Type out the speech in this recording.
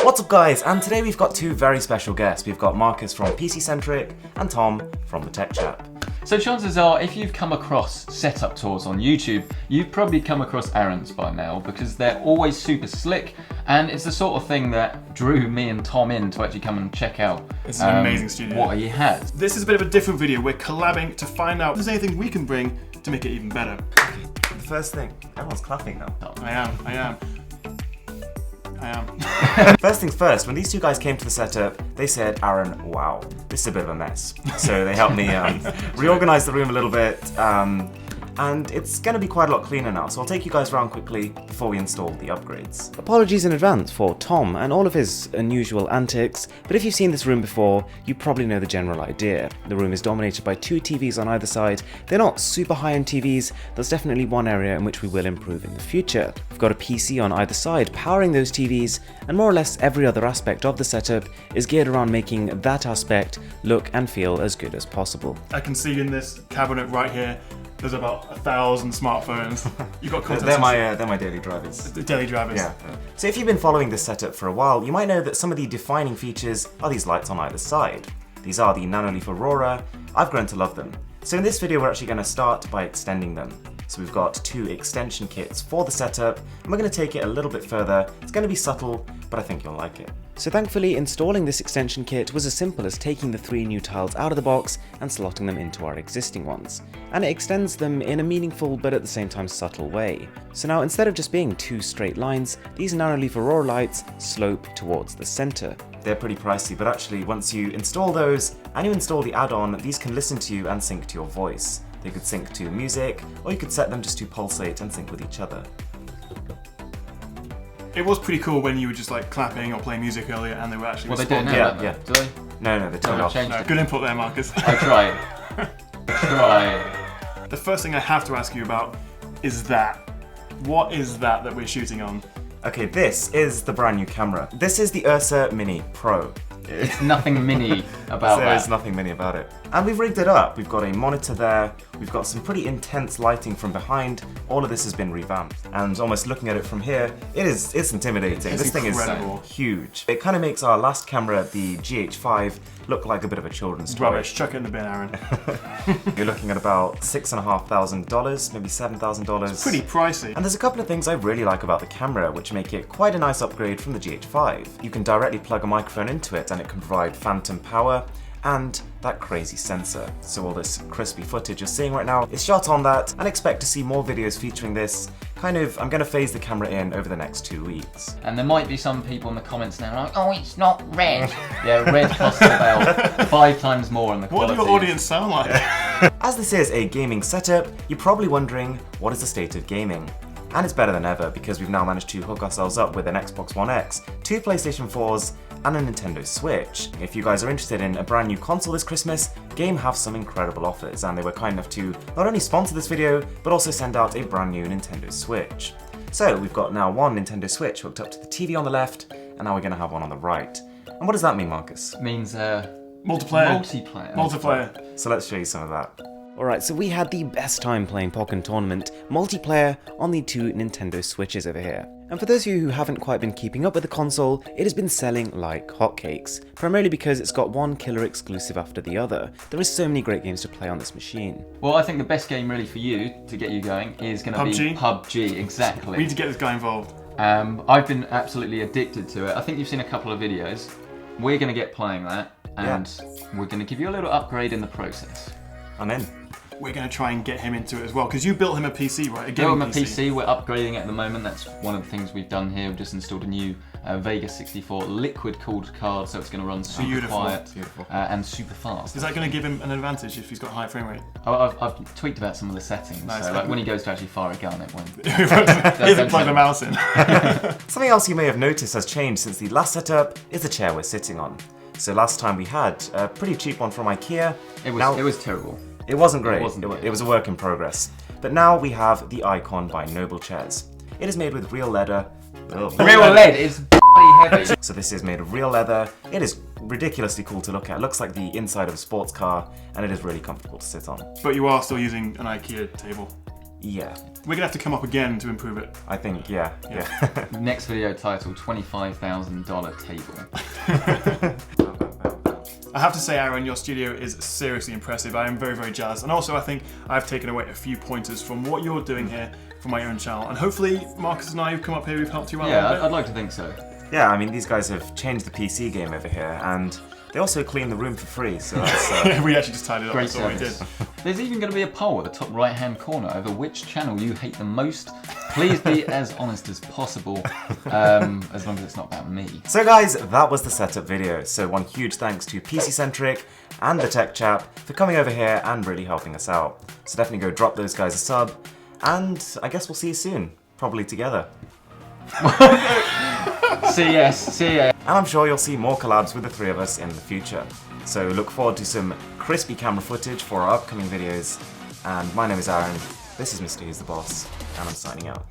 What's up guys, and today we've got two very special guests. We've got Marcus from PC Centric and Tom from the Tech Chap. So chances are, if you've come across setup tours on YouTube, you've probably come across Aaron's by now because they're always super slick, and it's the sort of thing that drew me and Tom in to actually come and check out it's an amazing studio. What he has. This is a bit of a different video. We're collabing to find out if there's anything we can bring to make it even better. The first thing, everyone's clapping now. I am. First things first, when these two guys came to the setup, they said, Aaron, wow, this is a bit of a mess. So they helped me reorganize the room a little bit, and it's going to be quite a lot cleaner now. So I'll take you guys around quickly before we install the upgrades. Apologies in advance for Tom and all of his unusual antics, but if you've seen this room before, you probably know the general idea. The room is dominated by two TVs on either side. They're not super high-end TVs. There's definitely one area in which we will improve in the future. We've got a PC on either side powering those TVs, and more or less every other aspect of the setup is geared around making that aspect look and feel as good as possible. I can see in this cabinet right here, there's about 1,000 smartphones. You've got content. They're my daily drivers. The daily drivers. Yeah. So if you've been following this setup for a while, you might know that some of the defining features are these lights on either side. These are the Nanoleaf Aurora. I've grown to love them. So in this video, we're actually going to start by extending them. So we've got two extension kits for the setup, and we're going to take it a little bit further. It's going to be subtle, but I think you'll like it. So thankfully, installing this extension kit was as simple as taking the three new tiles out of the box and slotting them into our existing ones. And it extends them in a meaningful but at the same time subtle way. So now instead of just being two straight lines, these Nanoleaf Aurora lights slope towards the center. They're pretty pricey, but actually once you install those and you install the add-on, these can listen to you and sync to your voice. They could sync to music, or you could set them just to pulsate and sync with each other. It was pretty cool when you were just like clapping or playing music earlier and they were actually responding. They don't know Yeah, that, do they? No, they turned off. No, good input there, Marcus. I try. The first thing I have to ask you about is that. What is that we're shooting on? Okay, this is the brand new camera. This is the Ursa Mini Pro. It's nothing mini about that. There's nothing mini about it. And we've rigged it up. We've got a monitor there. We've got some pretty intense lighting from behind. All of this has been revamped. And almost looking at it from here, it's intimidating. This thing is huge. It kind of makes our last camera, the GH5, look like a bit of a children's toy. Rubbish. Chuck it in the bin, Aaron. You're looking at about $6,500, maybe $7,000. It's pretty pricey. And there's a couple of things I really like about the camera, which make it quite a nice upgrade from the GH5. You can directly plug a microphone into it and it can provide phantom power and that crazy sensor. So all this crispy footage you're seeing right now is shot on that, and expect to see more videos featuring this. I'm going to phase the camera in over the next 2 weeks. And there might be some people in the comments now like, oh, it's not red. Yeah, red costs about 5 times more in the quality. What do your audience sound like? As this is a gaming setup, you're probably wondering, what is the state of gaming? And it's better than ever because we've now managed to hook ourselves up with an Xbox One X, 2 PlayStation 4s, and a Nintendo Switch. If you guys are interested in a brand new console this Christmas, Game have some incredible offers, and they were kind enough to not only sponsor this video, but also send out a brand new Nintendo Switch. So we've got now one Nintendo Switch hooked up to the TV on the left, and now we're going to have one on the right. And what does that mean, Marcus? It means Multiplayer. So let's show you some of that. Alright, so we had the best time playing Pokken Tournament multiplayer on the two Nintendo Switches over here. And for those of you who haven't quite been keeping up with the console, it has been selling like hotcakes, primarily because it's got one killer exclusive after the other. There are so many great games to play on this machine. Well, I think the best game really for you, to get you going, is going to be PUBG, exactly. We need to get this guy involved. I've been absolutely addicted to it. I think you've seen a couple of videos. We're going to get playing that, and we're going to give you a little upgrade in the process. I'm in. We're going to try and get him into it as well, because you built him a PC, right? Built him a PC, we're upgrading it at the moment. That's one of the things we've done here. We've just installed a new Vega 64 liquid-cooled card, so it's going to run super quiet and super fast. Is that going to give him an advantage if he's got high frame rate? Oh, I've tweaked about some of the settings, nice. So like when he goes to actually fire a gun, it won't. He hasn't plugged the mouse in. Something else you may have noticed has changed since the last setup is the chair we're sitting on. So last time we had a pretty cheap one from IKEA. It was terrible. It wasn't great. It was a work in progress. But now we have the Icon by Noblechairs. It is made with real leather. Real lead is bloody heavy. So this is made of real leather. It is ridiculously cool to look at. It looks like the inside of a sports car, and it is really comfortable to sit on. But you are still using an IKEA table. Yeah, We're gonna have to come up again to improve it. I think, yeah. Next video title, $25,000 table. I have to say, Aaron, your studio is seriously impressive. I am very, very jazzed. And also, I think I've taken away a few pointers from what you're doing here for my own channel. And hopefully, Marcus and I who've come up here, we've helped you out a Yeah, little bit. I'd like to think so. Yeah, I mean, these guys have changed the PC game over here, and they also clean the room for free, so that's... We actually just tied it up, Great that's all we did. service. There's even going to be a poll at the top right-hand corner over which channel you hate the most. Please be as honest as possible, as long as it's not about me. So guys, that was the setup video. So one huge thanks to PC Centric and the Tech Chap for coming over here and really helping us out. So definitely go drop those guys a sub, and I guess we'll see you soon, probably together. See ya. And I'm sure you'll see more collabs with the three of us in the future. So look forward to some crispy camera footage for our upcoming videos. And my name is Aaron, this is Mr. Who's the Boss, and I'm signing out.